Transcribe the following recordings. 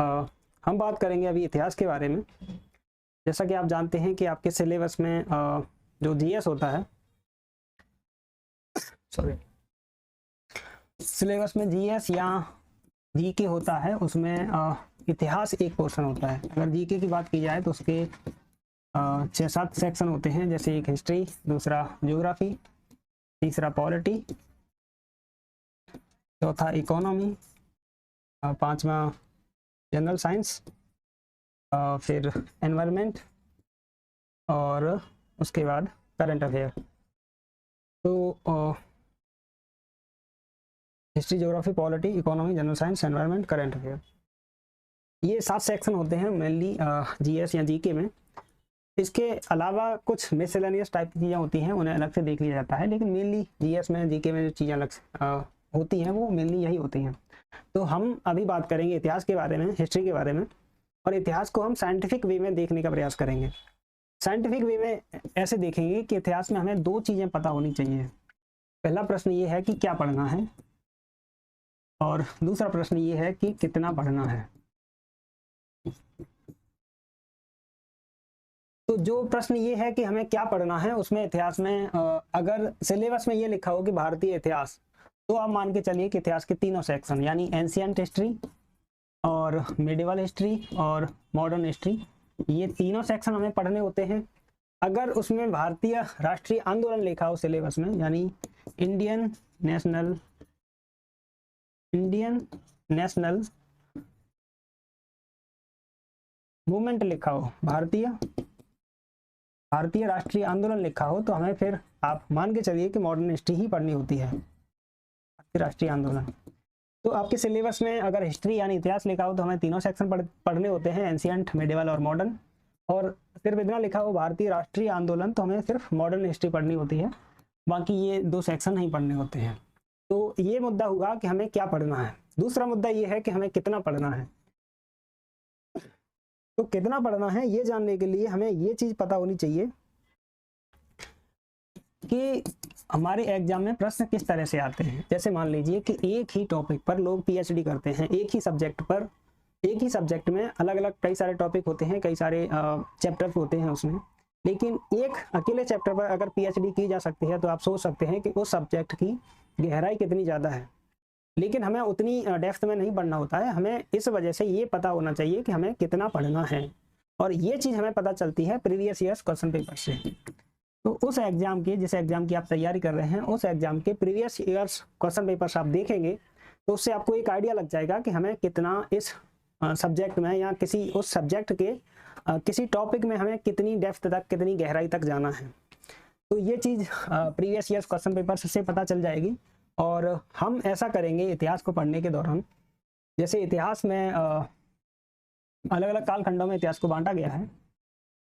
हम बात करेंगे अभी इतिहास के बारे में। जैसा कि आप जानते हैं कि आपके सिलेबस में जो जीएस होता है, सॉरी, सिलेबस में जीएस या जीके होता है, उसमें इतिहास एक पोर्शन होता है। अगर जीके की बात की जाए तो उसके 6-7 सेक्शन होते हैं, जैसे एक हिस्ट्री, दूसरा ज्योग्राफी, तीसरा पॉलिटी, चौथा इकोनॉमी, पांचवा जनरल साइंस, फिर एनवायरनमेंट और उसके बाद करंट अफेयर। तो history, geography, polity, economy, general science, environment, current affair, ये 7 सेक्शन होते हैं मेनली जीएस या जीके में। इसके अलावा कुछ मिसलेनियस टाइप की चीज़ें होती हैं, उन्हें अलग से देख लिया जाता है, लेकिन मेनली जीएस में, जीके में जो चीज़ें अलग होती हैं वो मेनली यही होती हैं। तो हम अभी बात करेंगे इतिहास के बारे में, हिस्ट्री के बारे में, और इतिहास को हम साइंटिफिक वे में देखने का प्रयास करेंगे। साइंटिफिक वे में ऐसे देखेंगे कि इतिहास में हमें 2 चीज़ें पता होनी चाहिए। पहला प्रश्न ये है कि क्या पढ़ना है, और दूसरा प्रश्न ये है कि कितना पढ़ना है। तो जो प्रश्न ये है कि हमें क्या पढ़ना है, उसमें इतिहास में अगर सिलेबस में ये लिखा हो कि भारतीय इतिहास, तो आप मान के चलिए कि इतिहास के तीनों सेक्शन, यानी एंशिएंट हिस्ट्री और मिडिवल हिस्ट्री और मॉडर्न हिस्ट्री, ये तीनों सेक्शन हमें पढ़ने होते हैं। अगर उसमें भारतीय राष्ट्रीय आंदोलन लिखा हो सिलेबस में, यानी इंडियन नेशनल मूवमेंट लिखा हो, भारतीय राष्ट्रीय आंदोलन लिखा हो, तो हमें फिर आप मान के चलिए कि मॉडर्न हिस्ट्री ही पढ़नी होती है, भारतीय राष्ट्रीय आंदोलन। तो आपके सिलेबस में अगर हिस्ट्री यानी इतिहास लिखा हो तो हमें तीनों सेक्शन पढ़ने होते हैं, एंशिएंट, मिडिवल और मॉडर्न। और सिर्फ इतना लिखा हो भारतीय राष्ट्रीय आंदोलन, तो हमें सिर्फ मॉडर्न हिस्ट्री पढ़नी होती है, बाकी ये 2 सेक्शन नहीं पढ़ने होते हैं। तो ये मुद्दा हुआ कि हमें क्या पढ़ना है। दूसरा मुद्दा ये है कि हमें कितना पढ़ना है। तो कितना पढ़ना है ये जानने के लिए हमें ये चीज पता होनी चाहिए कि हमारे एग्जाम में प्रश्न किस तरह से आते हैं। जैसे मान लीजिए कि एक ही टॉपिक पर लोग पीएचडी करते हैं, एक ही सब्जेक्ट पर, एक ही सब्जेक्ट में अलग अलग कई सारे टॉपिक होते हैं, कई सारे चैप्टर्स होते हैं उसमें, लेकिन एक अकेले चैप्टर पर अगर पीएचडी की जा सकती है तो आप सोच सकते हैं कि उस सब्जेक्ट की गहराई कितनी ज़्यादा है। लेकिन हमें उतनी डेप्थ में नहीं पढ़ना होता है, हमें इस वजह से ये पता होना चाहिए कि हमें कितना पढ़ना है, और ये चीज़ हमें पता चलती है प्रीवियस ईयर्स क्वेश्चन पेपर से। तो उस एग्जाम की, जिस एग्जाम की आप तैयारी कर रहे हैं, उस एग्जाम के प्रीवियस ईयर्स क्वेश्चन पेपर्स आप देखेंगे तो उससे आपको एक आइडिया लग जाएगा कि हमें कितना इस सब्जेक्ट में या किसी उस सब्जेक्ट के किसी टॉपिक में हमें कितनी डेप्थ तक, कितनी गहराई तक जाना है। तो ये चीज़ प्रीवियस ईयर्स क्वेश्चन पेपर से पता चल जाएगी। और हम ऐसा करेंगे इतिहास को पढ़ने के दौरान, जैसे इतिहास में अलग अलग कालखंडों में इतिहास को बांटा गया है।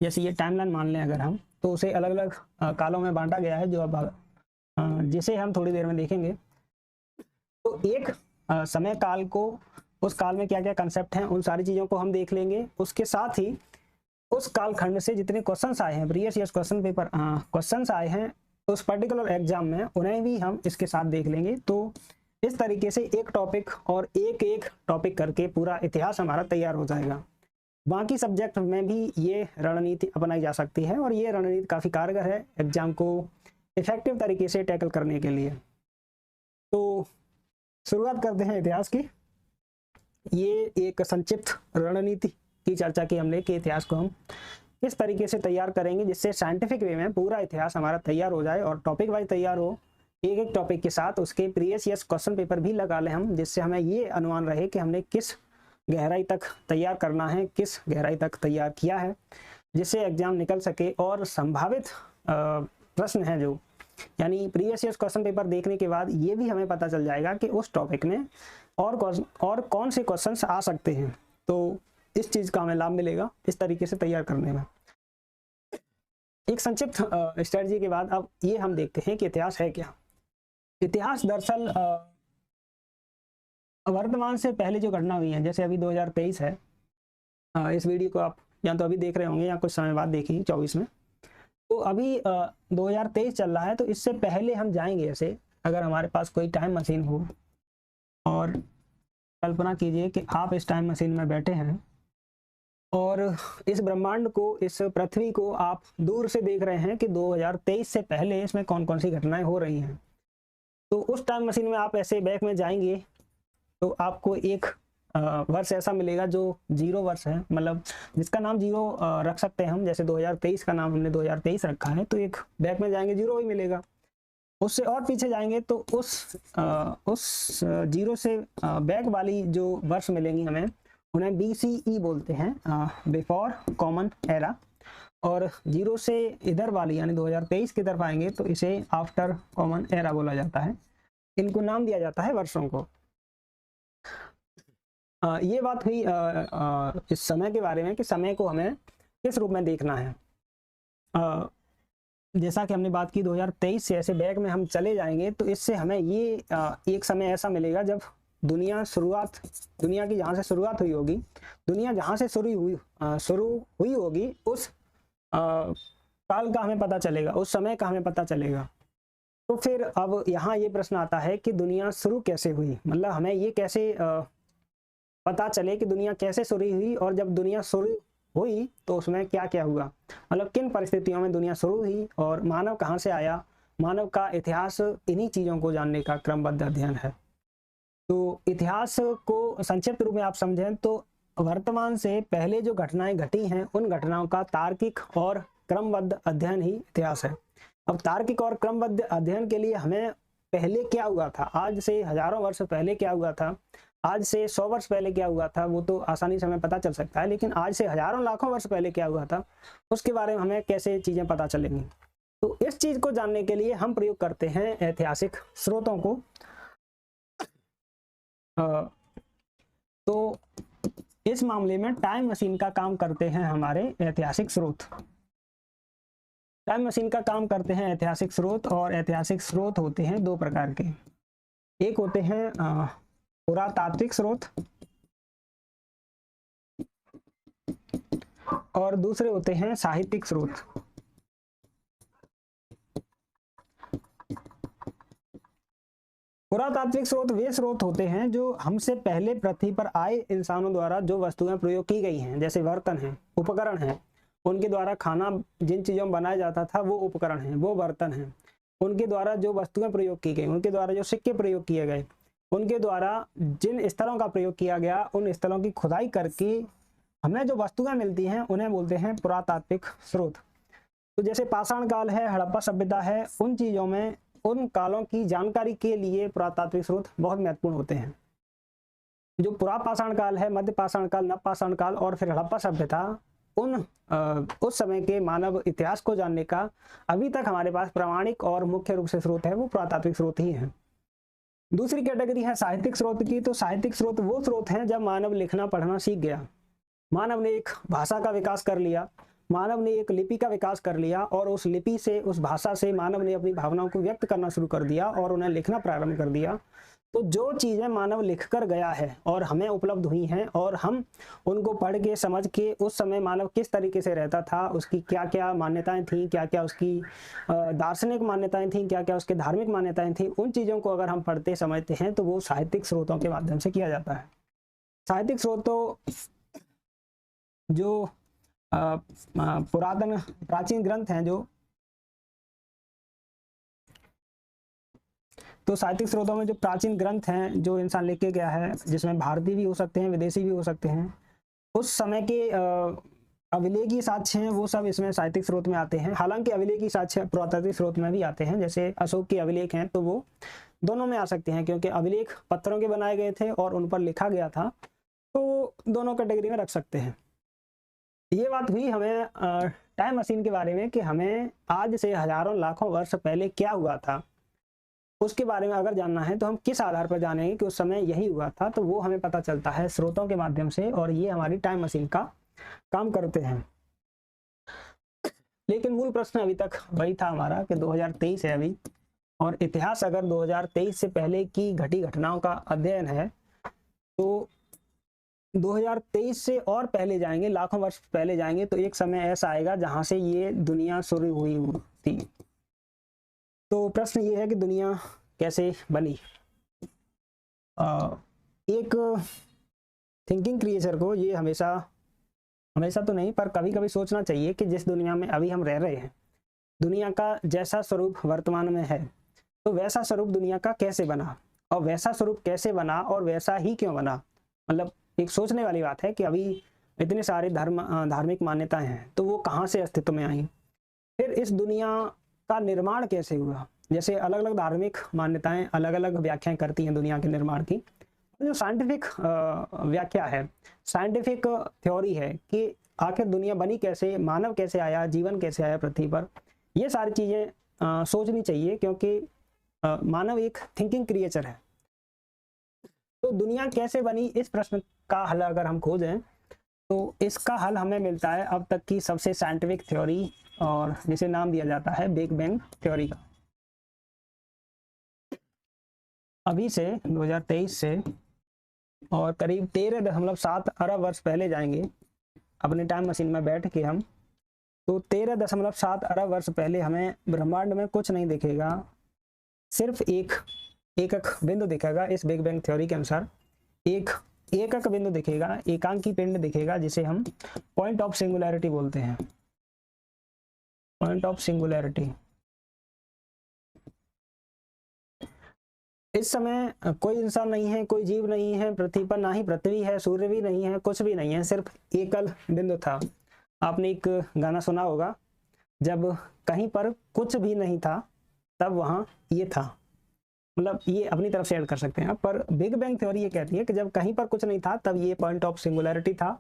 जैसे ये टाइमलाइन मान लें अगर हम, तो उसे अलग अलग कालों में बांटा गया है, जो अब जिसे हम थोड़ी देर में देखेंगे। तो एक समय काल को, उस काल में क्या क्या कंसेप्ट हैं, उन सारी चीज़ों को हम देख लेंगे। उसके साथ ही उस कालखंड से जितने क्वेश्चंस आए हैं, previous years question paper questions आए हैं उस पर्टिकुलर एग्जाम में, उन्हें भी हम इसके साथ देख लेंगे। तो इस तरीके से एक टॉपिक और एक एक टॉपिक करके पूरा इतिहास हमारा तैयार हो जाएगा। बाकी सब्जेक्ट में भी ये रणनीति अपनाई जा सकती है, और ये रणनीति काफ़ी कारगर है एग्जाम को इफेक्टिव तरीके से टैकल करने के लिए। तो शुरुआत करते हैं इतिहास की। ये एक संक्षिप्त रणनीति की चर्चा की हमने कि इतिहास को हम किस तरीके से तैयार करेंगे जिससे साइंटिफिक वे में पूरा इतिहास हमारा तैयार हो जाए, और टॉपिक वाइज तैयार हो, एक एक टॉपिक के साथ उसके प्रीवियस ईयर्स क्वेश्चन पेपर भी लगा लें हम, जिससे हमें ये अनुमान रहे कि हमने किस गहराई तक तैयार करना है, किस गहराई तक तैयार किया है, जिससे एग्जाम निकल सके। और संभावित प्रश्न है जो, यानी प्रीवियस ईयर्स क्वेश्चन पेपर देखने के बाद ये भी हमें पता चल जाएगा कि उस टॉपिक में और कौन से क्वेश्चंस आ सकते हैं। तो इस चीज़ का हमें लाभ मिलेगा इस तरीके से तैयार करने में। एक संक्षिप्त स्ट्रेटजी के बाद अब ये हम देखते हैं कि इतिहास है क्या। इतिहास दरअसल वर्तमान से पहले जो घटना हुई है, जैसे अभी 2023 है, इस वीडियो को आप या तो अभी देख रहे होंगे या कुछ समय बाद देखेंगे 24 में। तो अभी 2023 चल रहा है, तो इससे पहले हम जाएंगे, ऐसे अगर हमारे पास कोई टाइम मशीन हो और कल्पना कीजिए कि आप इस टाइम मशीन में बैठे हैं और इस ब्रह्मांड को, इस पृथ्वी को आप दूर से देख रहे हैं कि 2023 से पहले इसमें कौन कौन सी घटनाएं हो रही हैं। तो उस टाइम मशीन में आप ऐसे बैक में जाएंगे तो आपको एक वर्ष ऐसा मिलेगा जो 0 वर्ष है, मतलब जिसका नाम 0 रख सकते हैं हम। जैसे 2023 का नाम हमने 2023 रखा है, तो एक बैक में जाएंगे 0 ही मिलेगा। उससे और पीछे जाएंगे तो उस 0 से बैक वाली जो वर्ष मिलेंगी हमें, उन्हें BCE बोलते हैं, बिफोर कॉमन एरा। और 0 से इधर वाली यानी 2023 की तरफ आएंगे तो इसे आफ्टर कॉमन एरा बोला जाता है। इनको नाम दिया जाता है वर्षों को। ये बात हुई इस समय के बारे में कि समय को हमें किस रूप में देखना है। जैसा कि हमने बात की 2023 से ऐसे बैक में हम चले जाएंगे तो इससे हमें ये एक समय ऐसा मिलेगा जब दुनिया की जहाँ से शुरुआत हुई होगी, दुनिया जहाँ से शुरू हुई होगी, उस काल का हमें पता चलेगा, उस समय का हमें पता चलेगा। तो फिर अब यहाँ ये प्रश्न आता है कि दुनिया शुरू कैसे हुई, मतलब हमें ये कैसे पता चले कि दुनिया कैसे शुरू हुई, और जब दुनिया शुरू हुई तो उसमें क्या क्या हुआ, मतलब किन परिस्थितियों में दुनिया शुरू हुई और मानव कहाँ से आया, मानव का इतिहास, इन्हीं चीज़ों को जानने का क्रमबद्ध अध्ययन है। तो इतिहास को संक्षिप्त रूप में आप समझें तो वर्तमान से पहले जो घटनाएं घटी हैं उन घटनाओं का तार्किक और क्रमबद्ध अध्ययन ही इतिहास है। अब तार्किक और क्रमबद्ध अध्ययन के लिए हमें पहले क्या हुआ था, आज से हजारों वर्ष पहले क्या हुआ था, आज से 100 वर्ष पहले क्या हुआ था, वो तो आसानी से हमें पता चल सकता है, लेकिन आज से हजारों लाखों वर्ष पहले क्या हुआ था उसके बारे में हमें कैसे चीज़ें पता चलेंगी। तो इस चीज़ को जानने के लिए हम प्रयोग करते हैं ऐतिहासिक स्रोतों को। तो इस मामले में टाइम मशीन का काम करते हैं हमारे ऐतिहासिक स्रोत। टाइम मशीन का काम करते हैं ऐतिहासिक स्रोत, और ऐतिहासिक स्रोत होते हैं 2 प्रकार के। एक होते हैं पुरातात्विक स्रोत और दूसरे होते हैं साहित्यिक स्रोत। पुरातात्विक स्रोत वे स्रोत होते हैं जो हमसे पहले पृथ्वी पर आए इंसानों द्वारा जो वस्तुएं प्रयोग की गई हैं, जैसे बर्तन हैं, उपकरण हैं, उनके द्वारा खाना जिन चीज़ों में बनाया जाता था वो उपकरण हैं, वो बर्तन हैं। उनके द्वारा जो वस्तुएं प्रयोग की गई, उनके द्वारा जो सिक्के प्रयोग किए गए, उनके द्वारा जिन स्थलों का प्रयोग किया गया, उन स्थलों की खुदाई करके हमें जो वस्तुएं मिलती हैं उन्हें बोलते हैं पुरातात्विक स्रोत। तो जैसे पाषाण काल है, हड़प्पा सभ्यता है, उन चीज़ों में उन कालों की जानकारी के लिए पुरातात्विक स्रोत बहुत महत्वपूर्ण होते हैं। जो पुरा पाषाण काल है, मध्य पाषाण काल, नव पाषाण काल और फिर हड़प्पा सभ्यता, उस समय के मानव इतिहास को जानने का अभी तक हमारे पास प्रामाणिक और मुख्य रूप से स्रोत है वो पुरातात्विक स्रोत ही हैं। दूसरी कैटेगरी है साहित्यिक स्रोत की। तो साहित्यिक स्रोत वो स्रोत हैं जब मानव लिखना पढ़ना सीख गया, मानव ने एक भाषा का विकास कर लिया, मानव ने एक लिपि का विकास कर लिया, और उस लिपि से, उस भाषा से मानव ने अपनी भावनाओं को व्यक्त करना शुरू कर दिया और उन्हें लिखना प्रारंभ कर दिया। तो जो चीज़ें मानव लिख कर गया है और हमें उपलब्ध हुई हैं और हम उनको पढ़ के समझ के उस समय मानव किस तरीके से रहता था, उसकी क्या क्या मान्यताएं थीं, क्या क्या उसकी दार्शनिक मान्यताएं थीं, क्या क्या उसके धार्मिक मान्यताएं थीं, उन चीज़ों को अगर हम पढ़ते समझते हैं तो वो साहित्यिक स्रोतों के माध्यम से किया जाता है। साहित्यिक स्रोतों जो पुरातन प्राचीन ग्रंथ हैं, तो साहित्यिक स्रोतों में जो प्राचीन ग्रंथ हैं जो इंसान लिख के गया है, जिसमें भारतीय भी हो सकते हैं, विदेशी भी हो सकते हैं, उस समय के अभिलेखीय साक्ष्य हैं, वो सब इसमें साहित्यिक स्रोत में आते हैं। हालांकि अभिलेखीय साक्ष्य पुरातात्विक स्रोत में भी आते हैं, जैसे अशोक के अभिलेख हैं तो वो दोनों में आ सकते हैं, क्योंकि अभिलेख पत्थरों के बनाए गए थे और उन पर लिखा गया था, तो दोनों कैटेगरी में रख सकते हैं। ये बात हुई हमें टाइम मशीन के बारे में कि हमें आज से हजारों लाखों वर्ष पहले क्या हुआ था उसके बारे में अगर जानना है तो हम किस आधार पर जानेंगे कि उस समय यही हुआ था, तो वो हमें पता चलता है स्रोतों के माध्यम से, और ये हमारी टाइम मशीन का काम करते हैं। लेकिन मूल प्रश्न अभी तक वही था हमारा कि 2023 है अभी, और इतिहास अगर 2023 से पहले की घटी घटनाओं का अध्ययन है तो 2023 से और पहले जाएंगे, लाखों वर्ष पहले जाएंगे, तो एक समय ऐसा आएगा जहां से ये दुनिया शुरू हुई थी। तो प्रश्न ये है कि दुनिया कैसे बनी। एक थिंकिंग क्रिएचर को ये हमेशा हमेशा तो नहीं पर कभी कभी सोचना चाहिए कि जिस दुनिया में अभी हम रह रहे हैं, दुनिया का जैसा स्वरूप वर्तमान में है, तो वैसा स्वरूप दुनिया का कैसे बना, और वैसा स्वरूप कैसे बना और वैसा ही क्यों बना। मतलब एक सोचने वाली बात है कि अभी इतने सारे धार्मिक मान्यताएं हैं, तो वो कहाँ से अस्तित्व में आई, फिर इस दुनिया का निर्माण कैसे हुआ। जैसे अलग अलग धार्मिक मान्यताएं अलग अलग व्याख्याएं करती हैं दुनिया के निर्माण की। जो साइंटिफिक व्याख्या है, साइंटिफिक थ्योरी है कि आखिर दुनिया बनी कैसे, मानव कैसे आया, जीवन कैसे आया पृथ्वी पर, ये सारी चीजें सोचनी चाहिए, क्योंकि मानव एक थिंकिंग क्रिएचर है। तो दुनिया कैसे बनी, इस प्रश्न का हल अगर हम खोजें तो इसका हल हमें मिलता है अब तक की सबसे साइंटिफिक थ्योरी, और जिसे नाम दिया जाता है बिग बैंग थ्योरी का। अभी से 2023 से और करीब 13.7 अरब वर्ष पहले जाएंगे अपने टाइम मशीन में बैठ के हम, तो 13.7 अरब वर्ष पहले हमें ब्रह्मांड में कुछ नहीं दिखेगा, सिर्फ एक एकक बिंदु दिखेगा। इस बिग बैंग थ्योरी के अनुसार एक एकक बिंदु दिखेगा, एकांकी पिंड दिखेगा, जिसे हम पॉइंट ऑफ सिंगुलैरिटी बोलते हैं। Point of singularity. इस समय कोई इंसान नहीं है, कोई जीव नहीं है पृथ्वी पर, ना ही पृथ्वी है, सूर्य भी नहीं है, कुछ भी नहीं है, सिर्फ एकल बिंदु था। आपने एक गाना सुना होगा, जब कहीं पर कुछ भी नहीं था तब वहां ये था। मतलब ये अपनी तरफ से ऐड कर सकते हैं आप, पर बिग बैंग थ्योरी ये कहती है कि जब कहीं पर कुछ नहीं था तब ये पॉइंट ऑफ सिंगुलैरिटी था।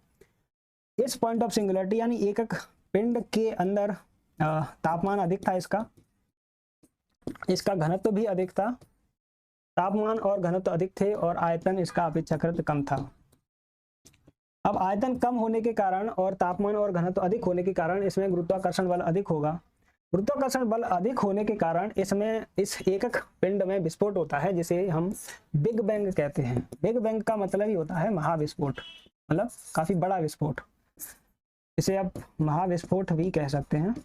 इस पॉइंट ऑफ सिंगुलैरिटी यानी एकक पिंड के अंदर तापमान अधिक था, इसका घनत्व भी अधिक था। तापमान और घनत्व अधिक थे और आयतन इसका अपेक्षाकृत कम था। अब आयतन कम होने के कारण और तापमान और घनत्व अधिक होने के कारण इसमें गुरुत्वाकर्षण बल अधिक होगा। गुरुत्वाकर्षण बल अधिक होने के कारण इसमें इस एकक पिंड में विस्फोट होता है, जिसे हम बिग बैंग कहते हैं। बिग बैंग का मतलब ही होता है महाविस्फोट, मतलब काफी बड़ा विस्फोट। इसे आप महाविस्फोट भी कह सकते हैं।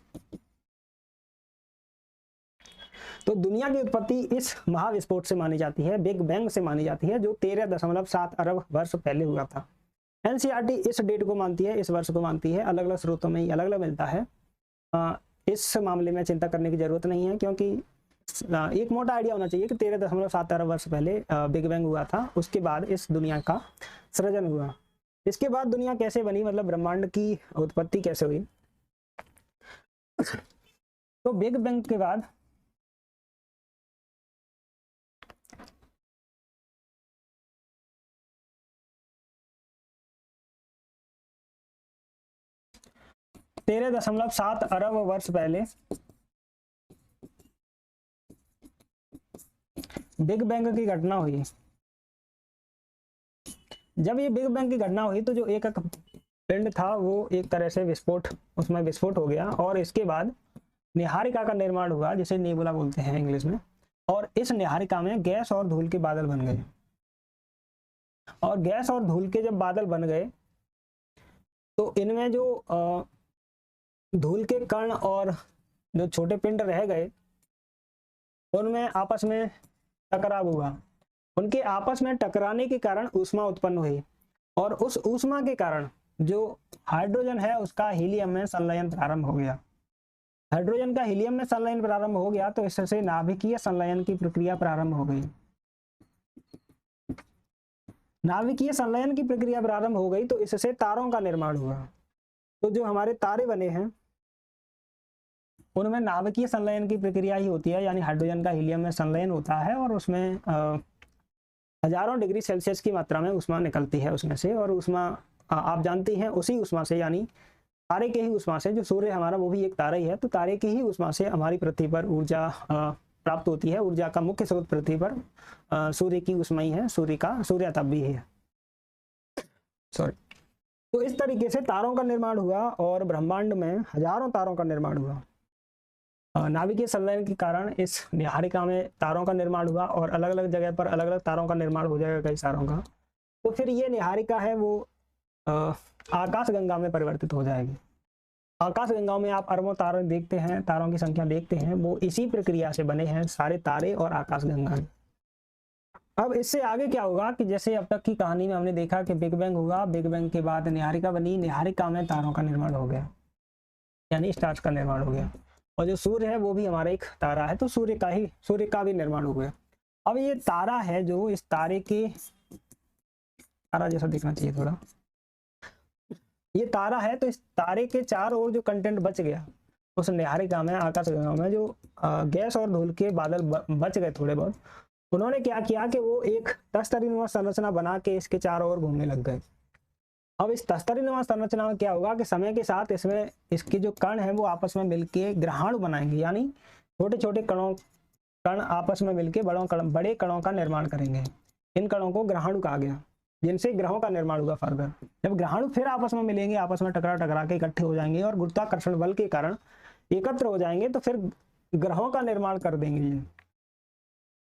तो दुनिया की उत्पत्ति इस महाविस्फोट से मानी जाती है, बिग बैंग से मानी जाती है, जो 13.7 अरब वर्ष पहले हुआ था। एनसीईआरटी इस डेट को मानती है, इस वर्ष को मानती है, अलग अलग स्रोतों में अलग अलग मिलता है। इस मामले में चिंता करने की जरूरत नहीं है, क्योंकि एक मोटा आइडिया होना चाहिए कि 13.7 अरब वर्ष पहले बिग बैंग हुआ था, उसके बाद इस दुनिया का सृजन हुआ। इसके बाद दुनिया कैसे बनी, मतलब ब्रह्मांड की उत्पत्ति कैसे हुई। तो बिग बैंग के बाद तेरह दशमलव 7 अरब वर्ष पहले बिग बैंग की घटना हुई। जब ये बिग बैंग की घटना हुई तो जो एकक पिंड था वो एक तरह से उसमें विस्फोट हो गया, और इसके बाद निहारिका का निर्माण हुआ, जिसे नेबुला बोलते हैं इंग्लिश में। और इस निहारिका में गैस और धूल के बादल बन गए, और गैस और धूल के जब बादल बन गए तो इनमें जो धूल के कण और जो छोटे पिंड रह गए उनमें आपस में टकराव हुआ। उनके आपस में टकराने के कारण ऊष्मा उत्पन्न हुई, और उस ऊष्मा के कारण जो हाइड्रोजन है उसका हीलियम में संलयन प्रारंभ हो गया। हाइड्रोजन का हीलियम में संलयन प्रारंभ हो गया तो इससे नाभिकीय संलयन की प्रक्रिया प्रारंभ हो गई। नाभिकीय संलयन की प्रक्रिया प्रारंभ हो गई तो इससे तारों का निर्माण हुआ। तो जो हमारे तारे बने हैं उनमें नाभिकीय संलयन की प्रक्रिया ही होती है, यानी हाइड्रोजन का हीलियम में संलयन होता है और उसमें हजारों डिग्री सेल्सियस की मात्रा में ऊष्मा निकलती है उसमें से। और ऊष्मा आप जानती हैं उसी ऊष्मा से, यानी तारे के ही ऊष्मा से, जो सूर्य हमारा वो भी एक तारा ही है, तो तारे की ही ऊष्मा से हमारी पृथ्वी पर ऊर्जा प्राप्त होती है। ऊर्जा का मुख्य स्रोत पृथ्वी पर सूर्य की ऊष्मा ही है, सूर्य तप भी है। सॉरी। तो इस तरीके से तारों का निर्माण हुआ और ब्रह्मांड में हजारों तारों का निर्माण हुआ। नाभिकीय संलयन के कारण इस निहारिका में तारों का निर्माण हुआ, और अलग अलग जगह पर अलग अलग तारों का निर्माण हो जाएगा, कई तारों का। तो फिर ये निहारिका है वो आकाश गंगा में परिवर्तित हो जाएगी। आकाश गंगा में आप अरबों तारे देखते हैं, तारों की संख्या देखते हैं, वो इसी प्रक्रिया से बने हैं सारे तारे और आकाश गंगा। अब इससे आगे क्या होगा कि जैसे अब तक की कहानी में हमने देखा कि बिग बैंग हुआ, बिग बैंग के बाद निहारिका बनी, निहारिका में तारों का निर्माण हो गया, यानी स्टार्स का निर्माण हो गया, और जो सूर्य है वो भी हमारा एक तारा है, तो सूर्य का भी निर्माण हो गया। अब ये तारा है, जो इस तारे के, तारा जैसा दिखना चाहिए थोड़ा, ये तारा है, तो इस तारे के चारों ओर जो कंटेंट बच गया उस निहारिका में, आकाशगंगा में, जो गैस और धूल के बादल बच गए थोड़े बहुत, उन्होंने क्या किया कि वो एक तस्तरीनुमा संरचना बना के इसके चारों ओर घूमने लग गए। अब इस तस्तरीनुमा संरचना में क्या होगा कि समय के साथ इसमें इसके जो कण हैं वो आपस में मिलके ग्रहाणु बनाएंगे, यानी छोटे छोटे कण आपस में मिलके बड़े कणों का निर्माण करेंगे। इन कणों को ग्रहाणु कहा गया, जिनसे ग्रहों का निर्माण होगा फर्दर। जब ग्रहाणु फिर आपस में मिलेंगे, आपस में टकरा के इकट्ठे हो जाएंगे और गुरुत्वाकर्षण बल के कारण एकत्र हो जाएंगे, तो फिर ग्रहों का निर्माण कर देंगे ये।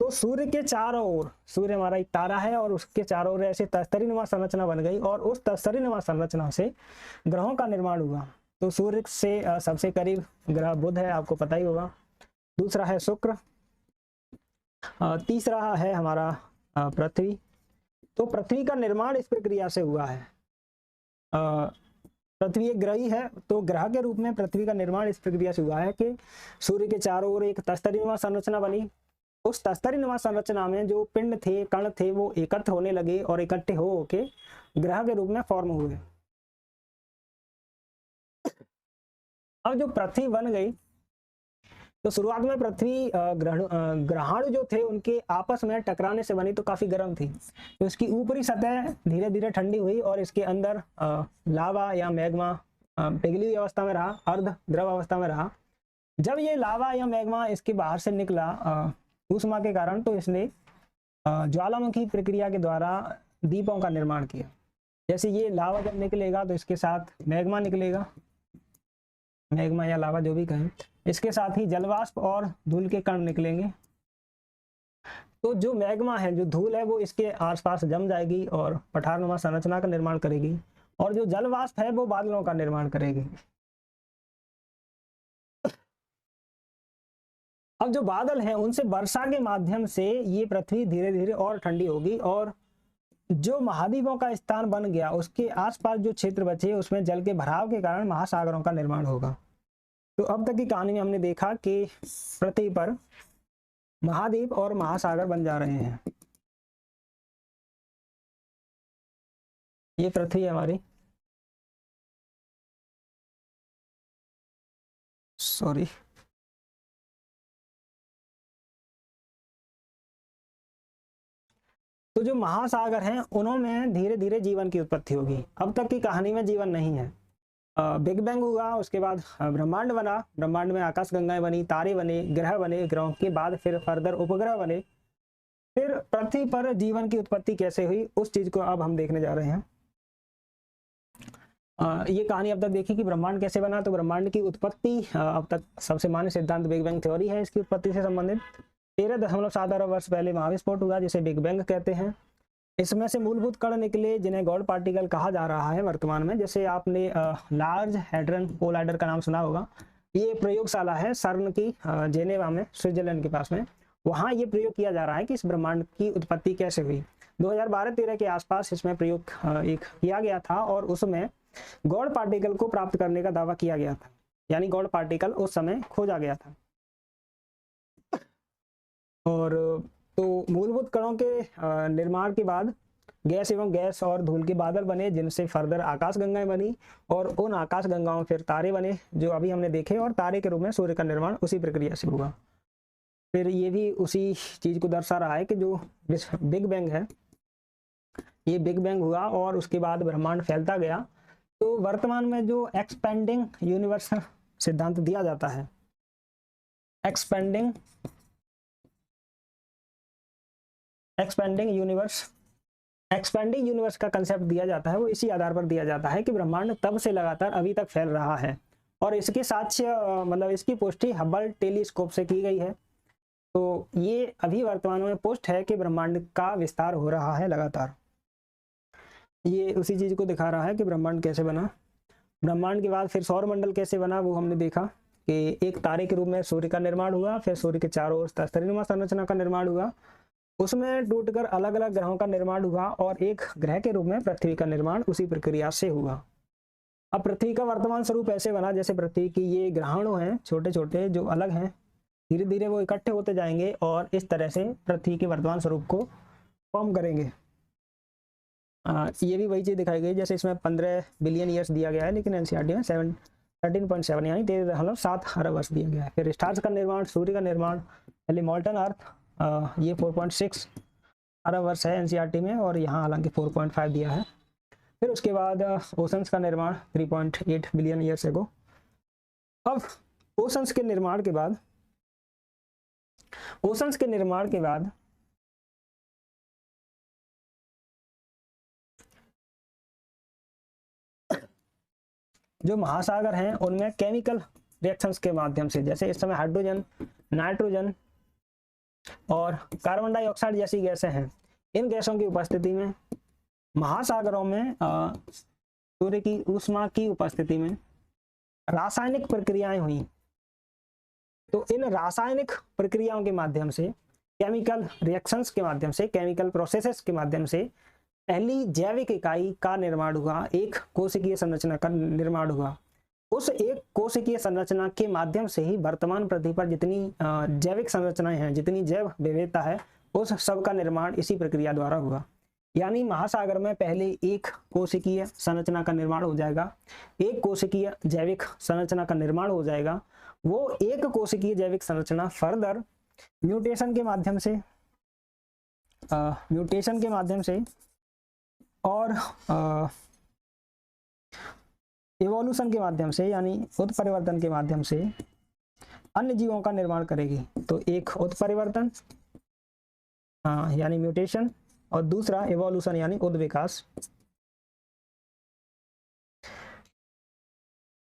तो सूर्य के चारों ओर, सूर्य हमारा एक तारा है और उसके चारों ओर ऐसे तस्तरीनुमा संरचना बन गई, और उस तस्तरीनुमा संरचना से ग्रहों का निर्माण हुआ। तो सूर्य से सबसे करीब ग्रह बुध है, आपको पता ही होगा, दूसरा है शुक्र, तीसरा है हमारा पृथ्वी। तो पृथ्वी का निर्माण इस प्रक्रिया से हुआ है। पृथ्वी एक ग्रही है, तो ग्रह के रूप में पृथ्वी का निर्माण इस प्रक्रिया से हुआ है कि सूर्य के चारों ओर एक तस्तरीनुमा संरचना बनी, उस तस्तरीनुमा संरचना में जो पिंड थे, कण थे, वो एकत्र होने लगे और इकट्ठे हो के ग्रह के रूप में फॉर्म हुए। अब जो पृथ्वी बन गई, तो शुरुआत में पृथ्वी ग्रहाणु जो थे उनके आपस में टकराने से बनी, तो काफी गर्म थी, तो इसकी ऊपरी सतह धीरे धीरे ठंडी हुई और इसके अंदर लावा या मैग्मा पिघली हुई अवस्था में रहा, अर्ध द्रव अवस्था में रहा। जब ये लावा या मैग्मा इसके बाहर से निकला ऊष्मा के कारण, तो इसने ज्वालामुखी प्रक्रिया के द्वारा दीपों का निर्माण किया। जैसे ये लावा जब निकलेगा तो इसके साथ मैग्मा निकलेगा, मैग्मा या लावा जो भी कहें, इसके साथ ही जलवाष्प और धूल के कण निकलेंगे। तो जो मैग्मा है, जो धूल है, वो इसके आसपास जम जाएगी और पठारनुमा संरचना का निर्माण करेगी, और जो जलवाष्प है वो बादलों का निर्माण करेगी। अब जो बादल हैं उनसे वर्षा के माध्यम से ये पृथ्वी धीरे धीरे और ठंडी होगी, और जो महाद्वीपों का स्थान बन गया उसके आसपास जो क्षेत्र बचे उसमें जल के भराव के कारण महासागरों का निर्माण होगा। तो अब तक की कहानी में हमने देखा कि पृथ्वी पर महाद्वीप और महासागर बन जा रहे हैं। ये पृथ्वी है हमारी, सॉरी, तो जो महासागर हैं उनमें धीरे धीरे जीवन की उत्पत्ति होगी। अब तक की कहानी में जीवन नहीं है। बिग बैंग हुआ, उसके बाद ब्रह्मांड बना, ब्रह्मांड में आकाशगंगाएं बनी, तारे बने, ग्रह बने, ग्रहों के बाद फिर फर्दर उपग्रह बने। फिर पृथ्वी पर जीवन की उत्पत्ति कैसे हुई उस चीज को अब हम देखने जा रहे हैं। ये कहानी अब तक देखी कि ब्रह्मांड कैसे बना। तो ब्रह्मांड की उत्पत्ति अब तक सबसे मान्य सिद्धांत बिग बैंग थ्योरी है। इसकी उत्पत्ति से संबंधित 13.7 अरब वर्ष पहले महाविस्फोट हुआ, जिसे बिग बैंग कहते हैं। इसमें से मूलभूत कण निकले जिन्हें गॉड पार्टिकल कहा जा रहा है वर्तमान में। जैसे आपने लार्ज हैड्रन कोलाइडर का नाम सुना होगा। ये प्रयोगशाला है सर्न की, जेनेवा में, स्विट्जरलैंड के पास में। वहाँ ये प्रयोग किया जा रहा है कि इस ब्रह्मांड की उत्पत्ति कैसे हुई। 2012-13 के आसपास इसमें प्रयोग एक किया गया था, और उसमें गॉड पार्टिकल को प्राप्त करने का दावा किया गया था, यानी गॉड पार्टिकल उस समय खोजा गया था। और तो मूलभूत कणों के निर्माण के बाद गैस और धूल के बादल बने, जिनसे फर्दर आकाशगंगाएं बनी, और उन आकाशगंगाओं में फिर तारे बने जो अभी हमने देखे, और तारे के रूप में सूर्य का निर्माण उसी प्रक्रिया से हुआ। फिर ये भी उसी चीज को दर्शा रहा है कि जो बिग बैंग है, ये बिग बैंग हुआ और उसके बाद ब्रह्मांड फैलता गया। तो वर्तमान में जो एक्सपेंडिंग यूनिवर्स सिद्धांत दिया जाता है, एक्सपेंडिंग यूनिवर्स का कंसेप्ट दिया जाता है, वो इसी आधार पर दिया जाता है कि ब्रह्मांड तब से लगातार अभी तक फैल रहा है, और इसके साक्ष्य मतलब इसकी पुष्टि हबल टेलीस्कोप से की गई है। तो ये अभी वर्तमान में पुष्ट है कि ब्रह्मांड का विस्तार हो रहा है लगातार। ये उसी चीज को दिखा रहा है कि ब्रह्मांड कैसे बना। ब्रह्मांड के बाद फिर सौरमंडल कैसे बना वो हमने देखा कि एक तारे के रूप में सूर्य का निर्माण हुआ, फिर सूर्य के चारों ओर तस्तरीनुमा संरचना का निर्माण हुआ, उसमें टूटकर अलग अलग ग्रहों का निर्माण हुआ और एक ग्रह के रूप में पृथ्वी का निर्माण उसी प्रक्रिया से हुआ। अब पृथ्वी का वर्तमान स्वरूप ऐसे बना जैसे पृथ्वी की ये ग्रहाणु हैं छोटे छोटे जो अलग हैं, धीरे धीरे वो इकट्ठे होते जाएंगे और इस तरह से पृथ्वी के वर्तमान स्वरूप को फॉर्म करेंगे। ये भी वही चीज दिखाई गई जैसे इसमें 15 बिलियन ईयर्स दिया गया है, लेकिन एनसीईआरटी में 13.7 यानी 13.7 अरब वर्ष दिया गया है। फिर स्टार्स का निर्माण, सूर्य का निर्माण, पहले मॉल्टन अर्थ, ये 4.6 अरब वर्ष है एनसीईआरटी में, और यहाँ हालांकि 4.5 दिया है। फिर उसके बाद ओशंस का निर्माण 3.8 बिलियन ईयर्स एगो। अब ओशंस के निर्माण के बाद जो महासागर हैं उनमें केमिकल रिएक्शंस के माध्यम से, जैसे इस समय हाइड्रोजन, नाइट्रोजन और कार्बन डाइऑक्साइड जैसी गैसें हैं, इन गैसों की उपस्थिति में महासागरों में सूर्य की ऊष्मा की उपस्थिति में रासायनिक प्रक्रियाएं हुई। तो इन रासायनिक प्रक्रियाओं के माध्यम से, केमिकल रिएक्शंस के माध्यम से, केमिकल प्रोसेसेस के माध्यम से पहली जैविक इकाई का निर्माण हुआ, एक कोशिकीय संरचना का निर्माण हुआ। उस एक कोशिकीय संरचना के माध्यम से ही वर्तमान पृथ्वी पर जितनी जैविक संरचनाएं हैं, जितनी जैव विविधता है, उस सब का निर्माण इसी प्रक्रिया द्वारा हुआ। यानी महासागर में पहले एक कोशिकीय संरचना का निर्माण हो जाएगा, एक कोशिकीय जैविक संरचना का निर्माण हो जाएगा। वो एक कोशिकीय जैविक संरचना फर्दर म्यूटेशन के माध्यम से और इवोल्यूशन के माध्यम से यानी उत्परिवर्तन के माध्यम से अन्य जीवों का निर्माण करेगी। तो एक उत्परिवर्तन यानी म्यूटेशन और दूसरा इवोल्यूशन यानी उद्विकास।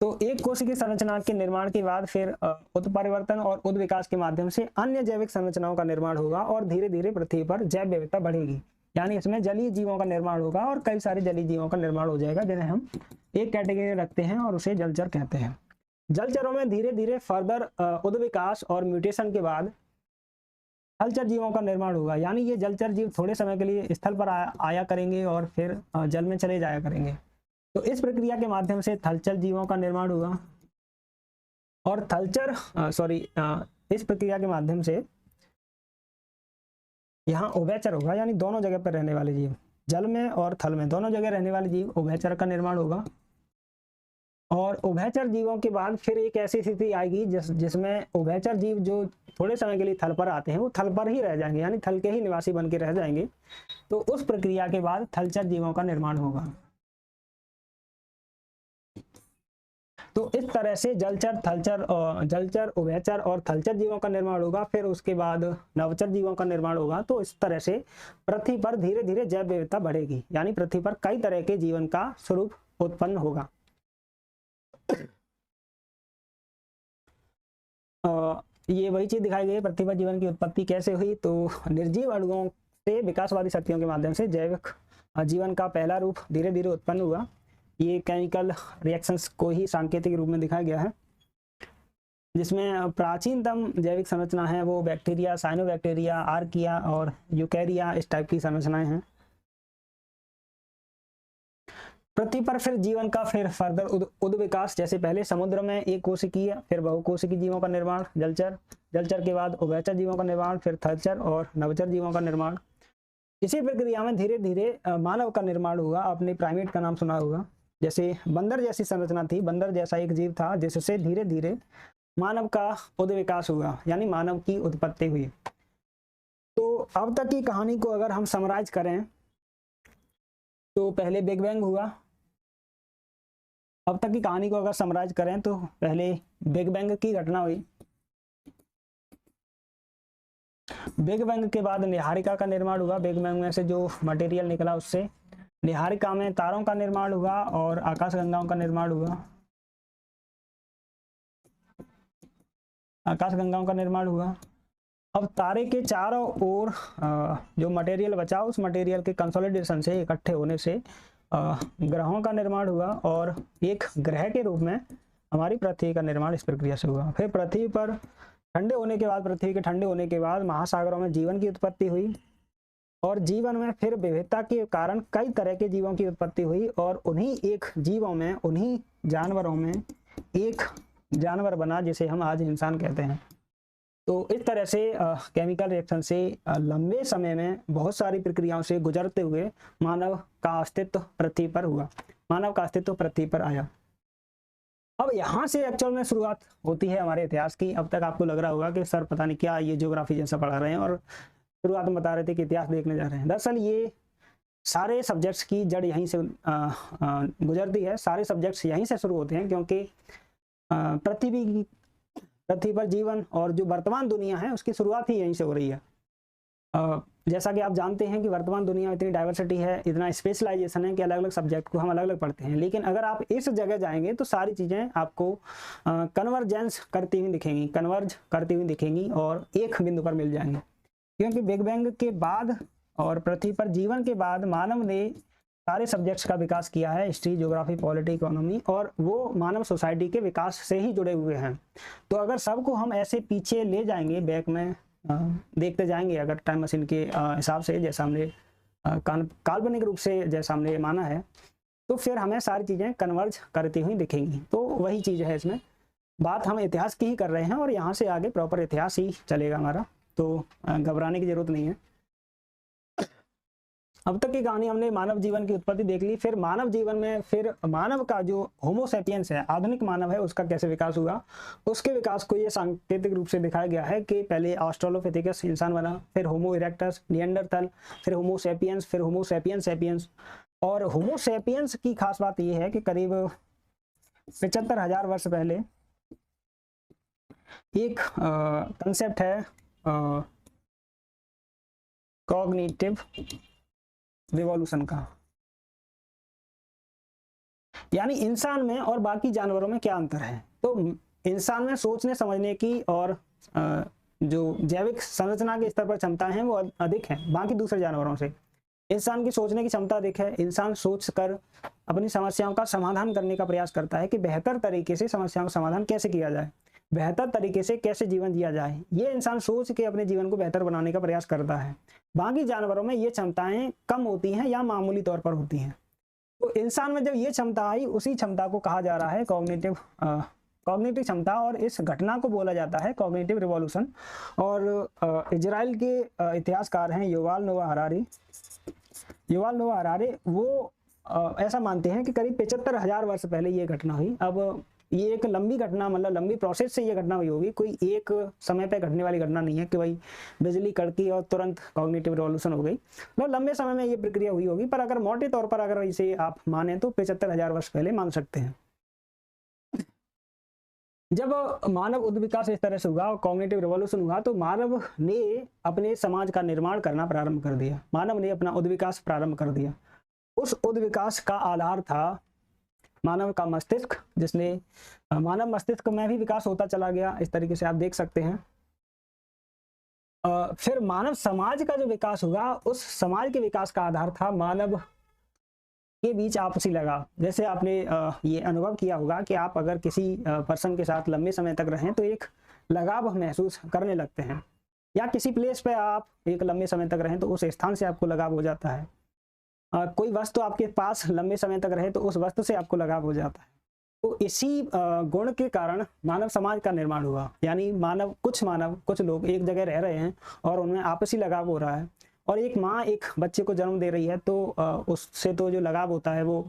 तो एक कोशिकीय संरचना के निर्माण के बाद फिर उत्परिवर्तन और उद्विकास के माध्यम से अन्य जैविक संरचनाओं का निर्माण होगा और धीरे धीरे पृथ्वी पर जैव विविधता बढ़ेगी। यानी इसमें जलीय जीवों का निर्माण होगा और कई सारे जलीय जीवों का निर्माण हो जाएगा, जिन्हें हम एक कैटेगरी रखते हैं और उसे जलचर कहते हैं। जलचरों में धीरे धीरे फर्दर उद्विकास और म्यूटेशन के बाद थलचर जीवों का निर्माण होगा। यानी ये जलचर जीव थोड़े समय के लिए स्थल पर आया करेंगे और फिर जल में चले जाया करेंगे। तो इस प्रक्रिया के माध्यम से थलचर जीवों का निर्माण हुआ और इस प्रक्रिया के माध्यम से यहाँ उभयचर होगा, यानी दोनों जगह पर रहने वाले जीव, जल में और थल में दोनों जगह रहने वाले जीव, उभयचर का निर्माण होगा। और उभयचर जीवों के बाद फिर एक ऐसी स्थिति आएगी जिसमें उभयचर जीव जो थोड़े समय के लिए थल पर आते हैं वो थल पर ही रह जाएंगे, यानी थल के ही निवासी बन के रह जाएंगे। तो उस प्रक्रिया के बाद थलचर जीवों का निर्माण होगा। तो इस तरह से जलचर, उभयचर और थलचर जीवों का निर्माण होगा। फिर उसके बाद नवचर जीवों का निर्माण होगा। तो इस तरह से पृथ्वी पर धीरे धीरे जैव विविधता बढ़ेगी, यानी पृथ्वी पर कई तरह के जीवन का स्वरूप उत्पन्न होगा। ये वही चीज दिखाई गई, पृथ्वी पर जीवन की उत्पत्ति कैसे हुई। तो निर्जीव अणुओं से विकासवादी शक्तियों के माध्यम से जैविक जीवन का पहला रूप धीरे धीरे उत्पन्न हुआ। ये केमिकल रिएक्शंस को ही सांकेतिक रूप में दिखाया गया है, जिसमें प्राचीनतम जैविक संरचना है वो बैक्टीरिया, साइनोबैक्टीरिया, आर्किया और यूकैरिया, इस टाइप की संरचनाएं हैं। पृथ्वी पर फिर जीवन का फिर फर्दर उद्विकास, जैसे पहले समुद्र में एक कोशिकीय फिर बहुकोशिकीय जीवों का निर्माण, जलचर के बाद उभयचर जीवों का निर्माण, फिर थलचर और नवचर जीवों का निर्माण। इसी प्रक्रिया में धीरे धीरे मानव का निर्माण हुआ। आपने प्राइमेट का नाम सुना होगा, जैसे बंदर जैसी संरचना थी, बंदर जैसा एक जीव था जिससे धीरे धीरे मानव का उद्विकास हुआ, यानी मानव की उत्पत्ति हुई। तो अब तक की कहानी को अगर हम समराइज करें तो पहले बिग बैंग हुआ। अब तक की कहानी को अगर समराइज करें तो पहले बिग बैंग की घटना हुई। बिग बैंग के बाद निहारिका का निर्माण हुआ। बिग बैंग में से जो मटेरियल निकला उससे निहारिका में तारों का निर्माण हुआ और आकाशगंगाओं का निर्माण हुआ। आकाशगंगाओं का निर्माण हुआ। अब तारे के चारों ओर जो मटेरियल बचा, उस मटेरियल के कंसोलिडेशन से, इकट्ठे होने से ग्रहों का निर्माण हुआ और एक ग्रह के रूप में हमारी पृथ्वी का निर्माण इस प्रक्रिया से हुआ। फिर पृथ्वी के ठंडे होने के बाद महासागरों में जीवन की उत्पत्ति हुई। और जीवन में फिर विविधता के कारण कई तरह के जीवों की उत्पत्ति हुई और उन्हीं एक जीवों में, उन्हीं जानवरों में एक जानवर बना जिसे हम आज इंसान कहते हैं। तो इस तरह से केमिकल रिएक्शन से लंबे समय में बहुत सारी प्रक्रियाओं से गुजरते हुए मानव का अस्तित्व पृथ्वी पर हुआ, मानव का अस्तित्व पृथ्वी पर आया। अब यहाँ से एक्चुअल में शुरुआत होती है हमारे इतिहास की। अब तक आपको लग रहा होगा कि सर पता नहीं क्या ये ज्योग्राफी जैसा पढ़ा रहे हैं और शुरुआत में बता रहे थे कि इतिहास देखने जा रहे हैं। दरअसल ये सारे सब्जेक्ट्स की जड़ यहीं से गुजरती है, सारे सब्जेक्ट्स यहीं से शुरू होते हैं, क्योंकि पृथ्वी पर जीवन और जो वर्तमान दुनिया है उसकी शुरुआत ही यहीं से हो रही है। जैसा कि आप जानते हैं कि वर्तमान दुनिया में इतनी डाइवर्सिटी है, इतना स्पेशलाइजेशन है कि अलग अलग सब्जेक्ट को हम अलग अलग पढ़ते हैं, लेकिन अगर आप इस जगह जाएंगे तो सारी चीज़ें आपको कन्वर्जेंस करती हुई दिखेंगी, कन्वर्ज करती हुई दिखेंगी और एक बिंदु पर मिल जाएंगे। क्योंकि बिग बैंग के बाद और पृथ्वी पर जीवन के बाद मानव ने सारे सब्जेक्ट्स का विकास किया है, हिस्ट्री, ज्योग्राफी, पॉलिटी, इकोनॉमी, और वो मानव सोसाइटी के विकास से ही जुड़े हुए हैं। तो अगर सबको हम ऐसे पीछे ले जाएंगे, बैक में देखते जाएंगे अगर टाइम मशीन के हिसाब से, जैसा हमने काल्पनिक रूप से जैसा हमने माना है, तो फिर हमें सारी चीज़ें कन्वर्ज करती हुई दिखेंगी। तो वही चीज़ है, इसमें बात हम इतिहास की ही कर रहे हैं और यहाँ से आगे प्रॉपर इतिहास ही चलेगा हमारा, तो घबराने की जरूरत नहीं है। अब तक की कहानी हमने मानव जीवन की उत्पत्ति देख ली, फिर मानव जीवन में फिर मानव का जो होमो सैपियंस है, आधुनिक मानव है, उसका कैसे विकास हुआ, उसके विकास को ये सांकेतिक रूप से दिखाया गया है कि पहले ऑस्ट्रेलोपिथेकस इंसान बना, फिर होमो इरेक्टस, निएंडरथल, फिर होमो सैपियंस, फिर होमो सैपियंस सैपियंस। और होमो सैपियंस की खास बात यह है कि करीब 75,000 वर्ष पहले एक कंसेप्ट है कॉग्निटिव रिवॉल्यूशन का, यानी इंसान में और बाकी जानवरों में क्या अंतर है। तो इंसान में सोचने समझने की और जो जैविक संरचना के स्तर पर क्षमताएं हैं वो अधिक हैं बाकी दूसरे जानवरों से। इंसान की सोचने की क्षमता अधिक है, इंसान सोचकर अपनी समस्याओं का समाधान करने का प्रयास करता है कि बेहतर तरीके से समस्याओं का समाधान कैसे किया जाए, बेहतर तरीके से कैसे जीवन जिया जाए, ये इंसान सोच के अपने जीवन को बेहतर बनाने का प्रयास करता है। बाकी जानवरों में ये क्षमताएं कम होती हैं या मामूली तौर पर होती हैं। तो इंसान में जब ये क्षमता आई, उसी क्षमता को कहा जा रहा है कॉग्निटिव क्षमता, और इस घटना को बोला जाता है कॉग्निटिव रिवॉल्यूशन। और इजराइल के इतिहासकार हैं युवाल नोआ हरारे, वो ऐसा मानते हैं कि करीब 75,000 वर्ष पहले ये घटना हुई। अब ये एक लंबी घटना, मतलब लंबी प्रोसेस से ये घटना हुई होगी, कोई एक समय पे घटने वाली घटना नहीं है कि भाई बिजली कड़की और तुरंत कॉग्निटिव रिवॉल्यूशन हो गई। मतलब लंबे समय में ये प्रक्रिया हुई होगी, पर अगर मोटे तौर पर अगर इसे आप माने तो 75,000 वर्ष पहले मान सकते हैं। जब मानव उद्विकास इस तरह से हुआ और कॉग्निटिव रिवॉल्यूशन हुआ, तो मानव ने अपने समाज का निर्माण करना प्रारंभ कर दिया, मानव ने अपना उद्विकास प्रारंभ कर दिया। उस उद्विकास का आधार था मानव का मस्तिष्क, जिसने मानव मस्तिष्क में भी विकास होता चला गया, इस तरीके से आप देख सकते हैं। फिर मानव समाज का जो विकास हुआ, उस समाज के विकास का आधार था मानव के बीच आपसी लगाव। जैसे आपने ये अनुभव किया होगा कि आप अगर किसी पर्सन के साथ लंबे समय तक रहें तो एक लगाव महसूस करने लगते हैं, या किसी प्लेस पे आप एक लंबे समय तक रहें तो उस स्थान से आपको लगाव हो जाता है। कोई वस्तु आपके पास लंबे समय तक रहे तो उस वस्तु से आपको लगाव हो जाता है। तो इसी गुण के कारण मानव समाज का निर्माण हुआ, यानी कुछ लोग एक जगह रह रहे हैं और उनमें आपसी लगाव हो रहा है, और एक माँ एक बच्चे को जन्म दे रही है, तो उससे तो जो लगाव होता है वो